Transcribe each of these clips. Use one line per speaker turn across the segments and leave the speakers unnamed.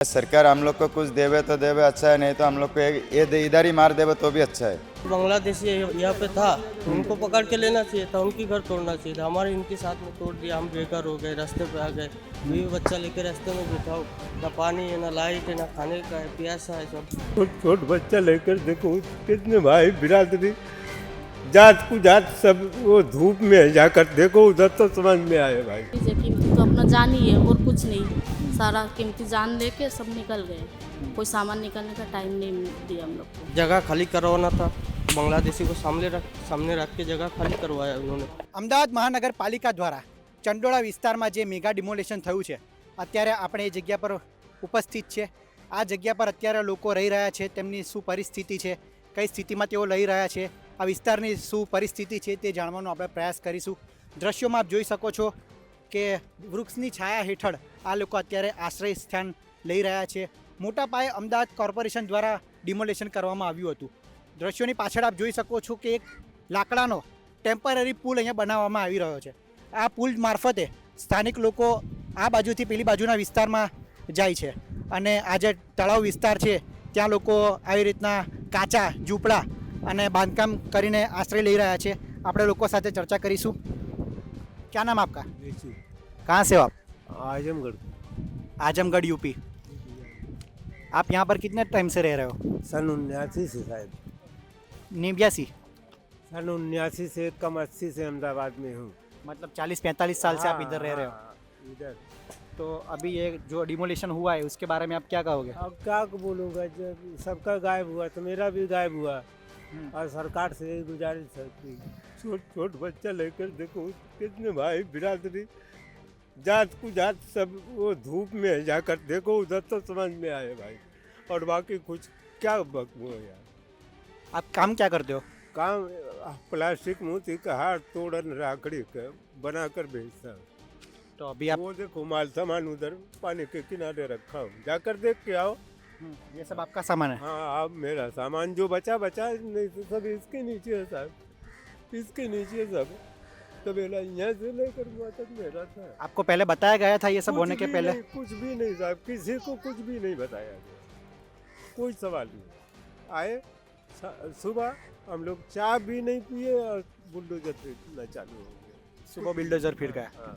सरकार हम लोग को कुछ देवे तो देवे अच्छा है, नहीं तो हम लोग को इधर ही मार देवे तो भी अच्छा है।
बांग्लादेशी यहाँ पे था तो उनको पकड़ के लेना चाहिए था, उनकी घर तोड़ना चाहिए था। हमारे इनके साथ में तोड़ दिया, हम बेघर हो गए, रास्ते पे आ गए। बीवी बच्चा लेके रास्ते में बैठा हो, ना पानी है, ना लाइट है, ना खाने का है, प्यासा है सब।
छोट छोट बच्चा लेकर देखो कितने भाई बिरादरी जात को जात सब वो धूप में है, जाकर देखो उधर तो समझ में आए भाई।
कीमती तो अपना जान ही है और कुछ नहीं, सारा कीमती जान लेके सब निकल गए। कोई सामान निकलने का टाइम नहीं दिया हम लोग को।
जगह खाली करवाना था, बांग्लादेशी को सामने रख के जगह खाली करवाया उन्होंने।
અમદાવાદ મહાનગરપાલિકા દ્વારા ચંડોળા વિસ્તારમાં જે મેગા ડિમોલેશન થયું છે, અત્યારે આપણે એ જગ્યા પર ઉપસ્થિત છે. આ જગ્યા પર અત્યારે લોકો રહી રહ્યા છે, તેમની શું પરિસ્થિતિ છે, કઈ સ્થિતિમાં તેઓ રહી રહ્યા છે, આ વિસ્તારની શું પરિસ્થિતિ છે તે જાણવાનો આપણે પ્રયાસ કરીશું. દ્રશ્યોમાં આપ જોઈ શકો છો કે વૃક્ષની છાયા હેઠળ આ લોકો અત્યારે આશ્રય સ્થાન લઈ રહ્યા છે. મોટા પાયે અમદાવાદ કોર્પોરેશન દ્વારા ડિમોલેશન કરવામાં આવ્યું હતું. દ્રશ્યોની પાછળ આપ જોઈ શકો છો કે એક લાકડાનો ટેમ્પરરી પુલ અહીંયા બનાવવામાં આવી રહ્યો છે. આ પુલ મારફતે સ્થાનિક લોકો આ બાજુથી પેલી બાજુના વિસ્તારમાં જાય છે અને આ જે તળાવ વિસ્તાર છે ત્યાં લોકો આવી રીતના કાચા ઝૂંપડા અને બાંધકામ કરીને આશ્રય લઈ રહ્યા છે. આપણે લોકો સાથે ચર્ચા કરીશું. क्या नाम आपका? कहाँ से हो आप?
आजमगढ़
आजमगढ़ यूपी. आप यहाँ पर कितने टाइम से रह रहे हो?
सन 79 से शायद
89.
सन 79 से कम 80 से अहमदाबाद में हूँ.
मतलब 40-45 साल से आप इधर रह रहे हो.
हाँ, इधर.
तो अभी ये जो डिमोलिशन हुआ है उसके बारे में आप क्या कहोगे?
अब क्या बोलूँगा, जब सबका गायब हुआ तो मेरा भी गायब हुआ और सरकार से यही गुजारिश है कि छोट छोट बच्चा लेकर देखो कितने भाई बिरादरी जात को जात सब वो धूप में है, जाकर देखो उधर तो समझ में आए भाई. और बाकी कुछ क्या बकबो यार.
आप काम क्या करते हो?
काम प्लास्टिक मोती का हार तोड़न राखड़ी का बनाकर बेचता हूँ.
तो अभी आप
वो देखो माल सामान उधर पानी के किनारे रखा हूँ, जाकर देख के आओ.
ये सब आपका सामान है?
हाँ, अब मेरा सामान जो बचा नहीं तो सब इसके नीचे है साहब, इसके नीचे सब. तो मेरा यहाँ से लेकर वहाँ तक मेरा था.
आपको पहले बताया गया था ये सब
कुछ
होने के
भी
पहले?
नहीं, कुछ भी नहीं साहब, किसी को कुछ भी नहीं बताया गया, कोई सवाल नहीं. आए सुबह हम लोग चाय भी नहीं पिए और बुलडोजर फिरना चालू हो गया.
सुबह बिल्डोजर फिर गया.
हाँ.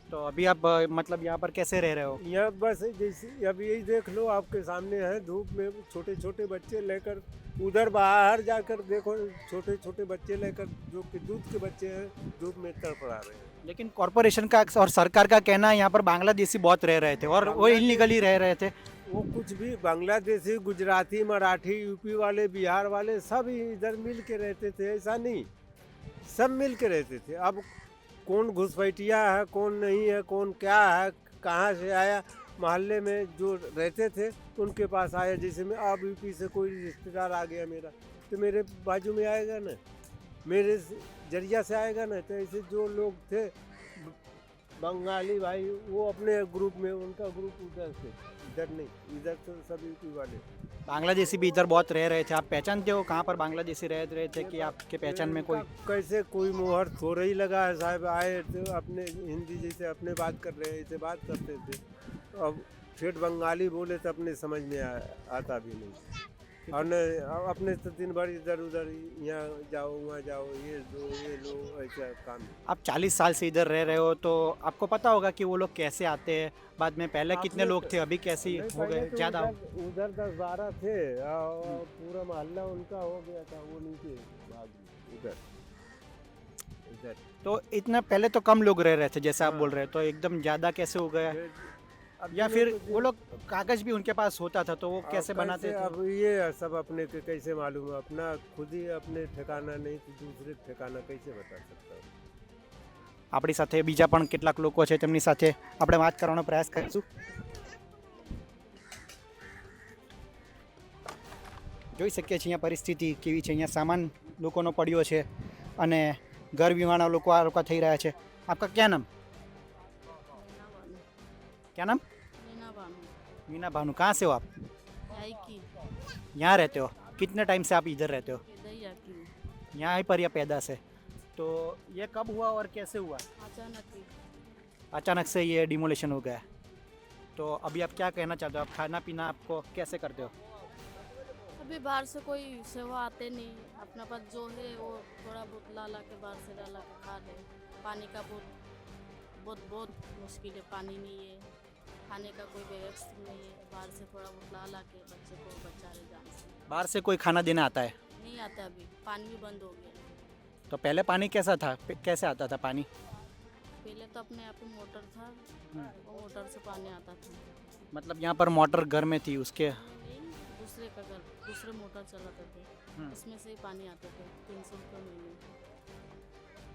तो अभी आप मतलब यहाँ पर कैसे रह रहे हो?
यहाँ बस जैसे अब यही देख लो आपके सामने है, धूप में छोटे छोटे बच्चे लेकर उधर बाहर जाकर देखो, छोटे छोटे बच्चे लेकर जो कि दूध के बच्चे हैं धूप में तड़पड़ा रहे हैं.
लेकिन कॉर्पोरेशन का और सरकार का कहना है यहाँ पर बांग्लादेशी बहुत रह रहे थे और वो इलीगली रह रहे थे.
वो कुछ भी बांग्लादेशी, गुजराती, मराठी, यूपी वाले, बिहार वाले सब इधर मिल के रहते थे, ऐसा नहीं, सब मिल के रहते थे. अब कौन घुसपैठिया है, कौन नहीं है, कौन क्या है, कहाँ से आया, मोहल्ले में जो रहते थे उनके पास आया. जैसे मैं अब यूपी से कोई रिश्तेदार आ गया मेरा तो मेरे बाजू में आएगा ना, मेरे जरिया से आएगा ना. तो ऐसे जो लोग थे बंगाली भाई वो अपने ग्रुप में, उनका ग्रुप उधर से, इधर नहीं, इधर तो सब यूपी वाले.
बांग्लादेशी भी इधर बहुत रह रहे थे. आप पहचानते हो कहाँ पर बांग्लादेशी रह रहे थे कि आपके पहचान में कोई?
कैसे कोई मोहर थोड़ा ही लगा है साहब. आए तो अपने हिंदी जैसे अपने बात कर रहे हैं ऐसे बात करते थे. अब ठेठ बंगाली बोले तो अपने समझ में आता भी नहीं. और न अपने तो दिन भर इधर उधर यहाँ जाओ वहाँ जाओ, ये लो ऐसा काम.
आप 40 साल से इधर रह रहे हो तो आपको पता होगा कि वो लोग कैसे आते हैं बाद में. पहले कितने लोग थे, अभी कैसे हो गए? ज़्यादा
उधर 10-12 थे और पूरा मोहल्ला उनका हो गया था, वो नीचे भाग गए इधर.
तो इतना पहले तो कम लोग रह रहे थे जैसा आप बोल रहे हैं, तो एकदम ज़्यादा कैसे हो गया? या फिर वो लोग कागज भी उनके पास होता था तो वो कैसे बनाते थे?
अब ये सब अपने के कैसे मालूम है, अपना खुद ही अपने ठिकाना नहीं तो दूसरे ठिकाना कैसे बता सकता हूँ.
આપણી સાથે બીજા પણ કેટલાક લોકો છે, તેમની સાથે આપણે વાત કરવાનો પ્રયાસ કરીશું. જોઈ શકીએ છીએ અહીંયા પરિસ્થિતિ કેવી છે. અહીંયા સામાન લોકોનો પડ્યો છે અને ઘર વિવાના લોકો આ લોકો થઈ રહ્યા છે. આપકા क्या नाम? क्या नाम? मीना भानु. कहाँ से हो आप? यहाँ रहते हो? कितने टाइम से आप इधर रहते हो? यहाँ पर या पैदा से? तो ये कब हुआ और कैसे हुआ? अचानक से ये डिमोलेशन हो गया. तो अभी आप क्या कहना चाहते हो, आप खाना पीना आपको कैसे करते हो?
अभी बाहर से कोई सेवा आते नहीं, अपना पास जो है वो थोड़ा बहुत ला ला के बाहर से ला के खा ले। पानी का बहुत मुश्किल है, पानी नहीं है, खाने का कोई व्यवस्था नहीं है, बाहर से थोड़ा बहुत ला के बच्चे को बचा रहे जान से।
बाहर से कोई खाना देना आता है?
नहीं आता अभी, पानी भी बंद हो गया।
तो पहले पानी कैसा था, कैसे आता था पानी?
पहले तो अपने यहाँ पे मोटर था, वो मोटर से पानी आता था।
मतलब यहाँ पर मोटर घर में थी, उसके
नहीं, दूसरे का घर, दूसरे मोटर चलाते थे, उसमें से ही पानी आते थे। 300 रुपये महीने।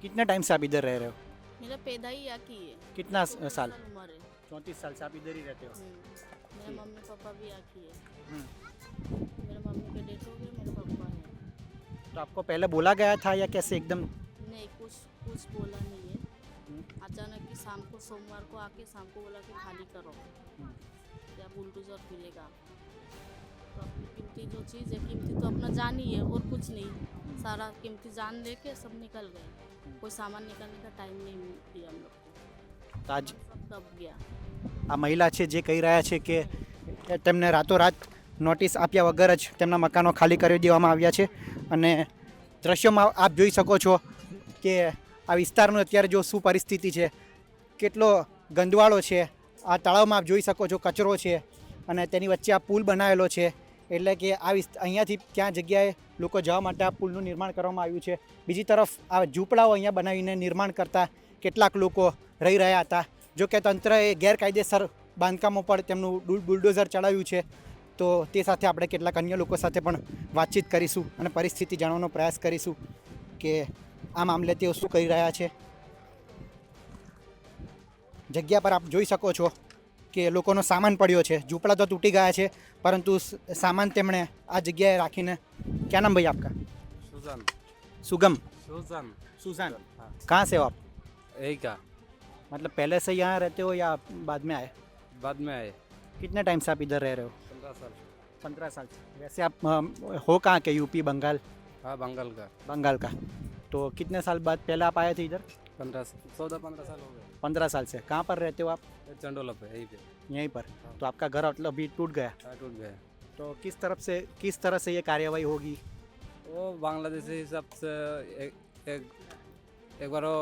कितने टाइम से आप इधर रह रहे हो?
मेरा पैदा ही यहाँ की है।
कितना
34
साल?
उम्र है।
34 साल से आप इधर ही रहते हो?
मेरे मम्मी पापा भी यहाँ की है। मेरे मम्मी के डेथ हो गए, मेरे पापा है।
तो आपको पहले बोला गया था या कैसे एकदम?
नहीं, कुछ बोला नहीं है। अचानक ही शाम को, सोमवार को आके शाम को बोला कि खाली करो या बुलडोजर मिलेगा। तो अपनी कीमती जो चीज़ है, कीमती तो अपना जान ही है और कुछ नहीं। सारा कीमती जान लेके सब निकल गए, कोई सामान निकालने का टाइम नहीं दिया हम लोग को।
તો આજ
सब दब गया।
આ મહિલા છે જે કહી રહ્યા છે કે તેમને રાતોરાત નોટિસ આપ્યા વગર જ તેમના મકાનો ખાલી કરી દેવામાં આવ્યા છે અને દ્રશ્યોમાં આપ જોઈ શકો છો કે આ વિસ્તારનું અત્યારે જો શું પરિસ્થિતિ છે, કેટલો ગંદવાળો છે। આ તળાવમાં આપ જોઈ શકો છો કચરો છે અને તેની વચ્ચે આ પુલ બનાવેલો છે, એટલે કે આ અહીંયાથી ત્યાં જગ્યાએ લોકો જવા માટે આ પુલનું નિર્માણ કરવામાં આવ્યું છે। બીજી તરફ આ ઝૂંપડાઓ અહીંયા બનાવીને નિર્માણ કરતા કેટલાક લોકો રહી રહ્યા હતા। જો કે તંત્રએ ગેરકાયદેસર બાંધકામો પર તેમનું બુલડોઝર ચડાવ્યું છે। તો તે સાથે આપણે કેટલાક અન્ય લોકો સાથે પણ વાતચીત કરીશું અને પરિસ્થિતિ જાણવાનો પ્રયાસ કરીશું કે આ મામલે તેઓ શું કરી રહ્યા છે। જગ્યા પર આપ જોઈ શકો છો કે લોકોનો સામાન પડ્યો છે, ઝૂંપડા તો તૂટી ગયા છે પરંતુ સામાન તેમણે આ જગ્યાએ રાખીને। क्या नाम भैया आपका?
सुजान।
सुगम?
सुजान।
सुजान,
हाँ।
कहाँ से हो आप?
यही का
मतलब पहले से यहाँ रहते हो या बाद में आए?
बाद में आए।
कितने टाइम से आप इधर रह रहे हो?
15 साल।
15 साल से। वैसे आप हो कहाँ के? यूपी, बंगाल?
हाँ, बंगाल का।
बंगाल का। तो कितने साल बाद पहले आप आए थे इधर?
14-15 साल हो गए।
15 साल से। कहाँ पर रहते हो आप?
चंडोला पे, यहीं पे।
यहीं पर। तो आपका घर मतलब अभी टूट गया,
हाँ, टूट गया।
तो किस तरह से ये कार्यवाही होगी?
वो बांग्लादेशी हिसाब से एक बार वो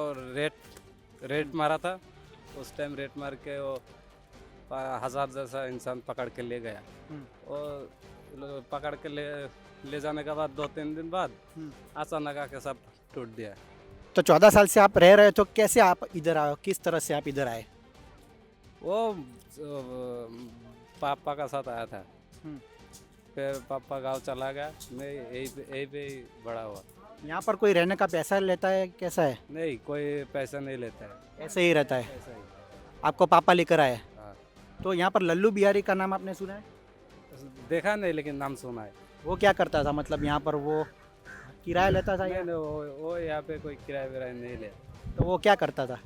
रेट मारा था। उस टाइम रेट मार के वो 1000 जैसा इंसान पकड़ के ले गया। वो पकड़ के ले जाने के बाद 2-3 दिन बाद अचानक आके सब टूट दिया।
तो 14 साल से आप रह रहे हो, तो कैसे आप इधर आए? किस तरह से आप इधर आए?
वो पापा का साथ आया था। फिर पापा गांव चला गया, मैं यहीं पे ही बड़ा हुआ।
यहाँ पर कोई रहने का पैसा लेता है, कैसा है?
नहीं, कोई पैसा नहीं लेता है,
ऐसे ही रहता है?
ऐसा ही।
आपको पापा लेकर आए?
हाँ।
तो यहाँ पर लल्लू बिहारी का नाम आपने सुना है?
देखा नहीं, लेकिन नाम सुना है।
वो क्या करता था, मतलब यहाँ पर वो किराया लेता था या?
नहीं, वो यहाँ पे कोई किराया विराया नहीं ले।
तो वो क्या करता था?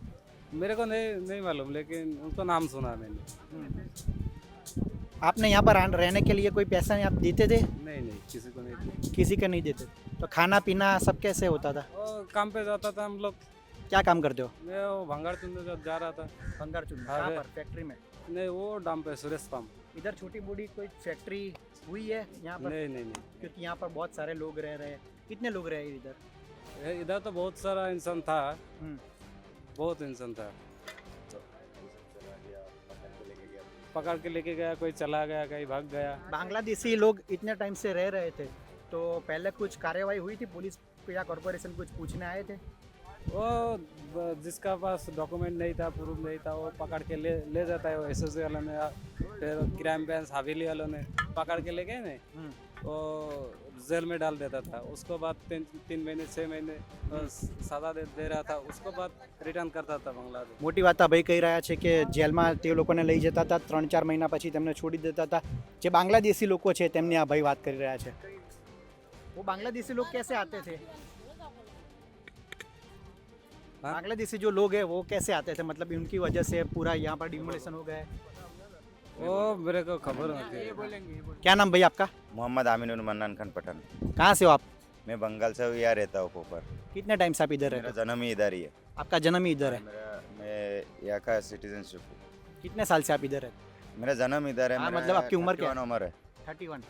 मेरे को नहीं मालूम, लेकिन उनको नाम सुना मैंने।
आपने यहाँ पर रहने के लिए कोई पैसा नहीं आप देते थे?
नहीं, किसी को नहीं दिया।
किसी का नहीं देते? तो खाना पीना सब कैसे होता था?
वो काम पे जाता था हम लोग।
क्या काम करते हो?
मैं वो भंगार चुनने जब जा रहा था।
भंगार चुनने?
हाँ,
कहाँ
वे-
पर? फैक्ट्री में?
नहीं, वो डाम पे सुरेश पंप।
इधर छोटी बूढ़ी कोई फैक्ट्री हुई है यहाँ पर?
नहीं।
क्योंकि यहाँ पर बहुत सारे लोग रह रहे हैं। कितने लोग रहे इधर?
इधर तो बहुत सारा इंसान था,
हम्म।
बहुत इंसान था। पकड़ के लेके गया, कोई चला गया, कहीं भाग गया।
बांग्लादेशी लोग इतने टाइम से रह रहे थे, तो पहले कुछ कार्यवाही हुई थी? पुलिस या कॉर्पोरेशन कुछ पूछने आए थे?
वो जिसका पास डॉक्यूमेंट नहीं था, प्रूफ नहीं था, वो पकड़ के ले जाता है। वो एसएससी वालों ने, फिर क्राइम ब्रांच हवेली वालों ने पकड़ के ले गए ना, वो जेल में डाल देता था। उसको बाद 3 महीने 6 महीने सजा दे रहा था। उसको बाद रिटर्न करता था बांग्लादेश।
મોટી વાત આ ભાઈ કહી રહ્યા છે કે જેલમાં તે લોકોને લઈ જતા હતા, 3-4 મહિના પછી તેમને છોડી દેતા હતા। જે બાંગ્લાદેશી લોકો છે તેમની આ ભાઈ વાત કરી રહ્યા છે। वो बांग्लादेशी लोग कैसे आते थे?
हाँ?
बांग्लादेशी जो लोग हैं वो कैसे आते थे, मतलब उनकी वजह से पूरा यहाँ पर डिमोलिशन हो गया है?
वो मेरे को खबर नहीं थी।
क्या नाम भैया आपका?
मोहम्मद आमिनुल मन्नान खान पठान।
कहाँ से हो आप?
मैं बंगाल से हूँ, यहाँ रहता हूँ पोपर।
कितने टाइम से आप इधर रहते
मेरा
हो?
जन्म ही इधर ही है।
आपका जन्म ही इधर है?
मैं यहाँ का सिटीजनशिप हूँ।
कितने साल से आप इधर रहते
मेरा जन्म इधर है।
हाँ,
मेरा
मतलब आपकी उम्र क्या है?
31 उम्र है।
31।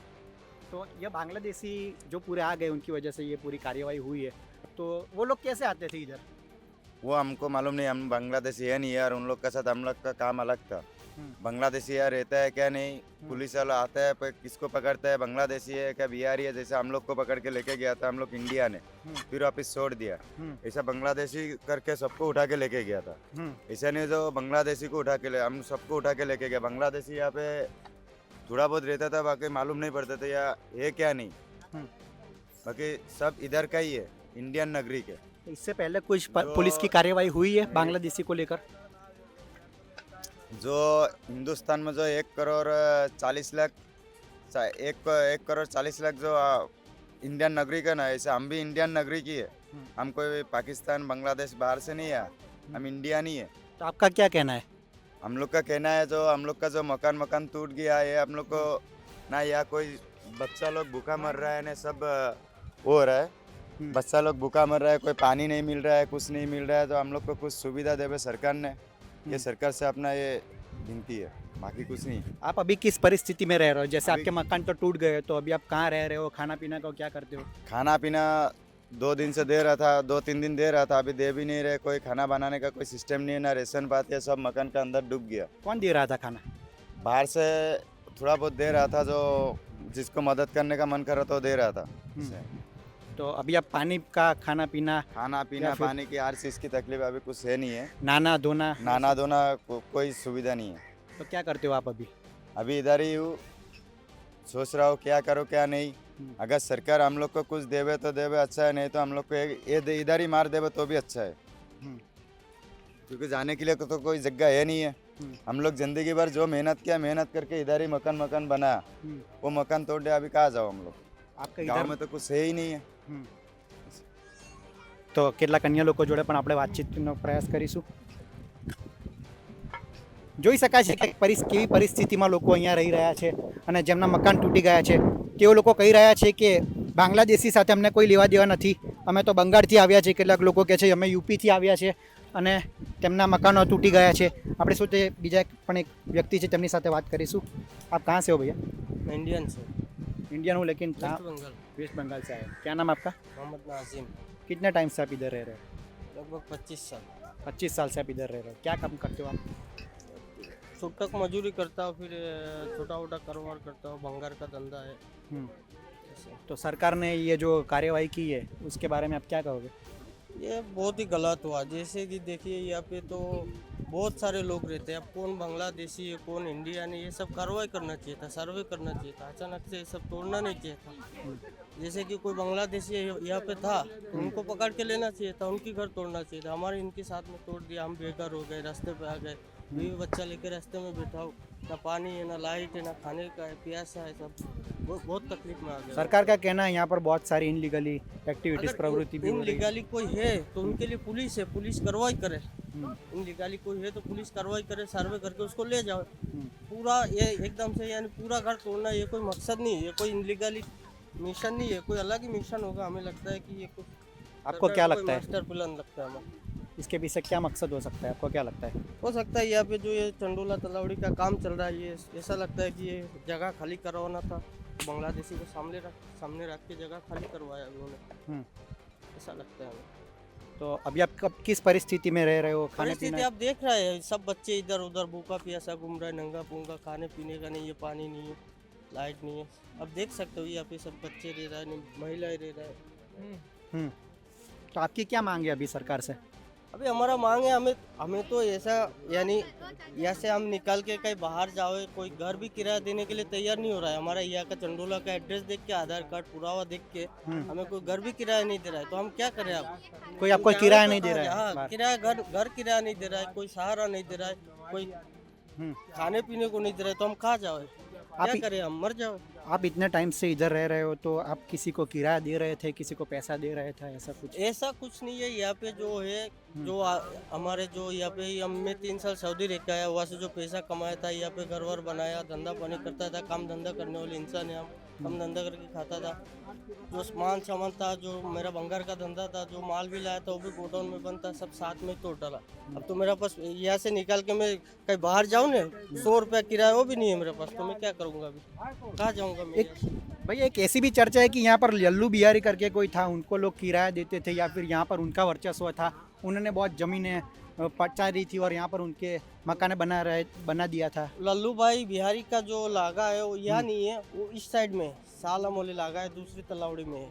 तो ये बांग्लादेशी जो पूरे आ गए उनकी वजह से ये पूरी कार्यवाही हुई है, तो वो लोग कैसे आते थे इधर?
वो हमको मालूम नहीं, हम बांग्लादेशी है नहीं यार, उन लोग के साथ हम लोग का काम अलग था। बांग्लादेशी यार रहता है क्या नहीं, पुलिस वाला आता है पर किसको पकड़ता है, बांग्लादेशी है क्या बिहारी है, जैसे हम लोग को पकड़ के लेके गया था हम लोग इंडिया ने, फिर वापस छोड़ दिया। ऐसा बांग्लादेशी करके सबको उठा के लेके गया था। ऐसा नहीं जो बांग्लादेशी को उठा के ले, हम सबको उठा के लेके गया। बांग्लादेशी यहाँ पे थोड़ा बहुत रहता था, बाकी मालूम नहीं पड़ता था या ये क्या नहीं, बाकी सब इधर का ही है, इंडियन नागरिक है।
इससे पहले कुछ पुलिस की कार्यवाही हुई है बांग्लादेशी को लेकर?
जो हिंदुस्तान में जो 1,40,00,000 जो इंडियन नागरिक है ना, ऐसे हम भी इंडियन नागरिक ही है। हम कोई पाकिस्तान बांग्लादेश बाहर से नहीं है, हम इंडियन ही है।
तो आपका क्या कहना है?
हम लोग का कहना है जो हम लोग का जो मकान टूट गया है, हम लोग को ना या कोई बच्चा लोग भूखा मर रहा है ना, सब वो हो रहा है, बच्चा लोग भूखा मर रहा है, कोई पानी नहीं मिल रहा है, कुछ नहीं मिल रहा है, तो हम लोग को कुछ सुविधा देवे सरकार ने, ये सरकार से अपना ये विनती है, बाकी कुछ नहीं।
आप अभी किस परिस्थिति में रह रहे हो? जैसे
अभी-
आपके मकान तो टूट गए, तो अभी आप कहाँ रह रहे हो? खाना पीना का क्या करते हो?
खाना पीना 2 दिन से दे रहा था, 2-3 दिन दे रहा था, अभी दे भी नहीं रहे। कोई खाना बनाने का कोई सिस्टम नहीं है, ना रेशन पाती है, सब मकान के अंदर डूब गया।
कौन दे रहा था खाना?
बाहर से थोड़ा बहुत दे रहा था, जो जिसको मदद करने का मन कर रहा था वो दे रहा था।
तो अभी आप पानी का खाना पीना,
खाना पीना
या फिर-
पानी की हर चीज़ की तकलीफ अभी कुछ है नहीं है,
नाना धोना,
नाना धोना कोई सुविधा नहीं है।
तो क्या करते हो आप अभी?
अभी इधर ही हूँ, सोच रहा हूँ क्या करो क्या नहीं। अगर सरकार हम लोग को कुछ देवे तो देवे, अच्छा है, नहीं तो हम लोग को इधर ही मार देवे तो भी अच्छा है, क्योंकि जाने के लिए तो कोई जगह है नहीं है। हम लोग जिंदगी भर जो मेहनत किया, मेहनत करके इधर ही मकान बनाया, वो मकान तोड़ दिया, अभी कहाँ जाओ हम लोग?
आपका
गाँव
इधर
में तो कुछ है ही नहीं है।
તો કેટલાક અન્ય લોકો જોડે પણ આપણે વાતચીતનો પ્રયાસ કરીશું. જોઈ શકાય છે કે કેવી પરિસ્થિતિમાં લોકો અહીંયા રહી રહ્યા છે અને જેમના મકાન તૂટી ગયા છે તેઓ લોકો કહી રહ્યા છે કે બાંગ્લાદેશી સાથે અમને કોઈ લેવા દેવા નથી, અમે તો બંગાળથી આવ્યા છીએ. કેટલાક લોકો કહે છે અમે યુપીથી આવ્યા છે અને તેમના મકાનો તૂટી ગયા છે. આપણે શું તે બીજા પણ એક વ્યક્તિ છે તેમની સાથે વાત કરીશું. આપ कहाँ से हो भैया?
मैं इंडियन से,
इंडियन हूँ लेकिन
वेस्ट बंगाल,
वेस्ट बंगाल से आए. क्या नाम आपका?
मोहम्मद नाजिम,
कितने टाइम से आप इधर रह रहे हो?
लगभग 25 साल.
25 साल से आप इधर रह रहे हो. क्या काम करते हो आप?
छुटक मजदूरी करता हूँ, फिर छोटा मोटा कारोबार करता हूँ, भंगार का धंधा है. ऐसे.
तो सरकार ने ये जो कार्यवाही की है उसके बारे में आप क्या कहोगे?
ये बहुत ही गलत हुआ. जैसे कि देखिए यहाँ पे तो बहुत सारे लोग रहते हैं, अब कौन बांग्लादेशी है कौन इंडियन है, ये सब कार्रवाई करना चाहिए था, सर्वे करना चाहिए था. अचानक से ये सब तोड़ना नहीं चाहिए था. जैसे कि कोई बांग्लादेशी यहाँ पे था तो उनको पकड़ के लेना चाहिए था, उनकी घर तोड़ना चाहिए था. हमारे इनके साथ में तोड़ दिया, हम बेघर हो गए, रास्ते पे आ गए. बीवी बच्चा लेके रास्ते में बैठा हूँ, ना पानी है, ना लाइट है, ना खाने का है, प्यासा है, सब बहुत तकलीफ में आ गए.
सरकार का कहना है यहाँ पर बहुत सारी इनलीगली एक्टिविटीज प्रवृत्ति भी हो रही है.
इनलीगली कोई है तो उनके लिए पुलिस है, पुलिस कार्रवाई करे. इनलीगली कोई है तो पुलिस कार्रवाई करे, सर्वे करके उसको ले जाओ. पूरा ये एकदम से यानी पूरा घर तोड़ना ये कोई मकसद नहीं है, ये कोई इनलीगली मिशन नहीं है, कोई अलग ही मिशन होगा. हमें लगता है कि ये कुछ
आपको क्या लगता है
मास्टर प्लान लगता है हमें.
इसके पीछे क्या मकसद हो सकता है? आपको क्या लगता है?
हो सकता है यहाँ पे जो ये चंडोला तलावड़ी का काम चल रहा है, ये ऐसा लगता है कि ये जगह खाली करवाना था, बांग्लादेशी को सामने रख के जगह खाली करवाया उन्होंने, ऐसा लगता है हमें.
तो अभी आप कब किस परिस्थिति में रह रहे हो? खाने
परिस्थिति
पीना
आप देख रहे हैं, सब बच्चे इधर उधर भूखा प्यासा घूम रहे हैं, नंगा पूंगा, खाने पीने का नहीं है, पानी नहीं है, लाइट नहीं है. अब देख सकते हो यहाँ पे सब बच्चे रह रहे हैं, महिलाएं रह रहे हैं.
तो आपकी क्या मांग है अभी सरकार से?
अभी हमारा मांग है, हमें तो ऐसा यानी यहाँ से हम निकल के कहीं बाहर जाओ, कोई घर भी किराया देने के लिए तैयार नहीं हो रहा है. हमारा यहाँ का चंडोला का एड्रेस देख के, आधार कार्ड पुरावा देख के हमें कोई घर भी किराया नहीं दे रहा है. तो हम क्या करें? अब
कोई आपको किराया नहीं दे रहा है?
हाँ, किराया घर किराया नहीं दे रहा है, कोई सहारा नहीं दे रहा है, कोई खाने पीने को नहीं दे रहा है. तो हम कहाँ जाओ? क्या करें? हम मर जाओ.
आप इतने टाइम से इधर रह रहे हो तो आप किसी को किराया दे रहे थे, किसी को पैसा दे रहे थे, ऐसा कुछ?
ऐसा कुछ नहीं है. यहाँ पे जो है जो हमारे जो यहाँ पे मैं 3 साल सऊदी रह के आया, वहाँ से जो पैसा कमाया था, यहाँ पे घर वर बनाया, धंधा पानी करता था, काम धंधा करने वाले इंसान है हम. कम धंधा करके खाता था। जो सामान था, जो मेरा बंगार का धंधा था, जो माल भी लाया था वो भी गोडाउन में बंद था, सब साथ में तोड़ डाला। अब तो मेरा पास यहाँ से निकाल के मैं कहीं बाहर जाऊँ ना, 100 रुपया किराया वो भी नहीं है मेरे पास, तो मैं क्या करूँगा अभी, कहाँ जाऊँगा मैं?
भैया एक ऐसी भी चर्चा है कि यहाँ पर लल्लू बिहारी करके कोई था, उनको लोग किराया देते थे या फिर यहाँ पर उनका वर्चस्व था, उन्होंने बहुत ज़मीनें पचा दी थी और यहाँ पर उनके मकान बना दिया था।
लल्लू भाई बिहारी का जो लागा है वो यहाँ नहीं है, वो इस साइड में है, साला मोले लागा है, दूसरी तलावड़ी में है,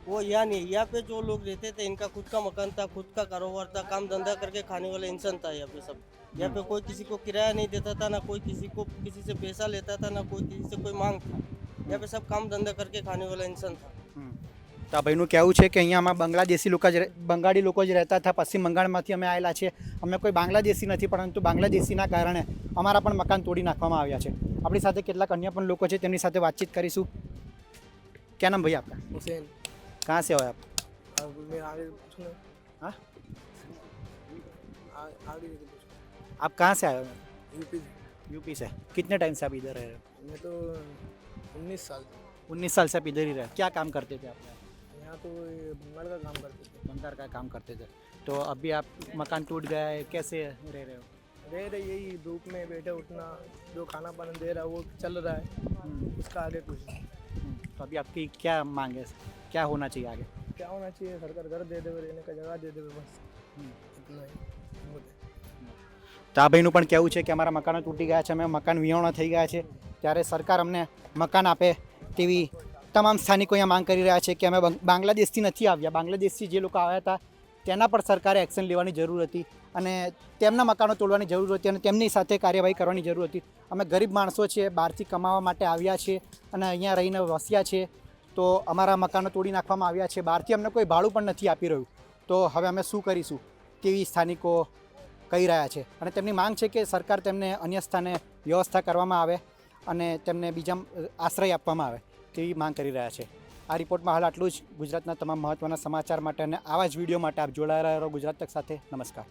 वो यहाँ नहीं है। यहाँ पे जो लोग रहते थे इनका खुद का मकान था, खुद का कारोबार था, काम धंधा करके खाने वाला इंसान था यहाँ पे सब। यहाँ पे कोई किसी को किराया नहीं देता था, ना कोई किसी से पैसा लेता था, ना कोई किसी से कोई मांग था। यहाँ पे सब काम धंधा करके खाने वाला इंसान था।
તો આ ભાઈનું કહેવું છે કે અહીંયામાં બંગાળી લોકો જ રહેતા હતા. પશ્ચિમ બંગાળમાંથી અમે આવેલા છે. અમે કોઈ બાંગ્લાદેશી નથી, પરંતુ બાંગ્લાદેશીના કારણે અમારા પણ મકાન તોડી નાખવામાં આવ્યા છે. આપણી સાથે કેટલાક અન્ય પણ લોકો છે, તેમની સાથે વાતચીત કરીશું. क्या नाम भैया आपका?
हुसैन।
कहाँ से हो आप?
अब मैं आगे पूछूँ ना?
हाँ?
आगे पूछूँ।
आप कहाँ से आए हो?
यूपी
यूपी से. कितने टाइम से आप इधर रह रहे हो?
मैं तो 19 साल
19 साल से आप इधर ही रहे. क्या काम करते थे आप?
यहाँ तो ये बंगाल का काम करते थे।
बंगार का काम करते थे. तो अभी आप मकान टूट गया है, कैसे रह रहे हो?
रह रहे यही धूप में बैठे उठना, जो खाना पानी दे रहा है वो चल रहा है, उसका आगे कुछ नहीं।
तो अभी आपकी क्या मांग है, क्या होना चाहिए आगे?
क्या होना चाहिए, सरकार घर दे दे, रहने का जगह दे दे, बस इतना ही बहुत है।
તો આ ભાઈનું પણ કહેવું છે કે અમારા મકાનો તૂટી ગયા છે, અમે મકાન વિહોણા થઈ ગયા છે, ત્યારે સરકાર અમને મકાન આપે તેવી તમામ સ્થાનિકો અહીંયા માંગ કરી રહ્યા છે કે અમે બાંગ્લાદેશથી નથી આવ્યા, બાંગ્લાદેશથી જે લોકો આવ્યા હતા તેના પર સરકારે એક્શન લેવાની જરૂર હતી અને તેમના મકાનો તોડવાની જરૂર હતી અને તેમની સાથે કાર્યવાહી કરવાની જરૂર હતી. અમે ગરીબ માણસો છીએ, બહારથી કમાવા માટે આવ્યા છીએ અને અહીંયા રહીને વસ્યા છે, તો અમારા મકાનો તોડી નાખવામાં આવ્યા છે. બહારથી અમને કોઈ ભાડું પણ નથી આપી રહ્યું, તો હવે અમે શું કરીશું તેવી સ્થાનિકો કહી રહ્યા છે. અને તેમની માંગ છે કે સરકાર તેમને અન્ય સ્થાને વ્યવસ્થા કરવામાં આવે અને તેમને બીજા આશ્રય આપવામાં આવે તેવી માંગ કરી રહ્યા છે. આ રિપોર્ટમાં હાલ આટલું જ. ગુજરાતના તમામ મહત્ત્વના સમાચાર માટે અને આવા જ વિડીયો માટે આપ જોડાયેલા રહો ગુજરાત તક સાથે. નમસ્કાર.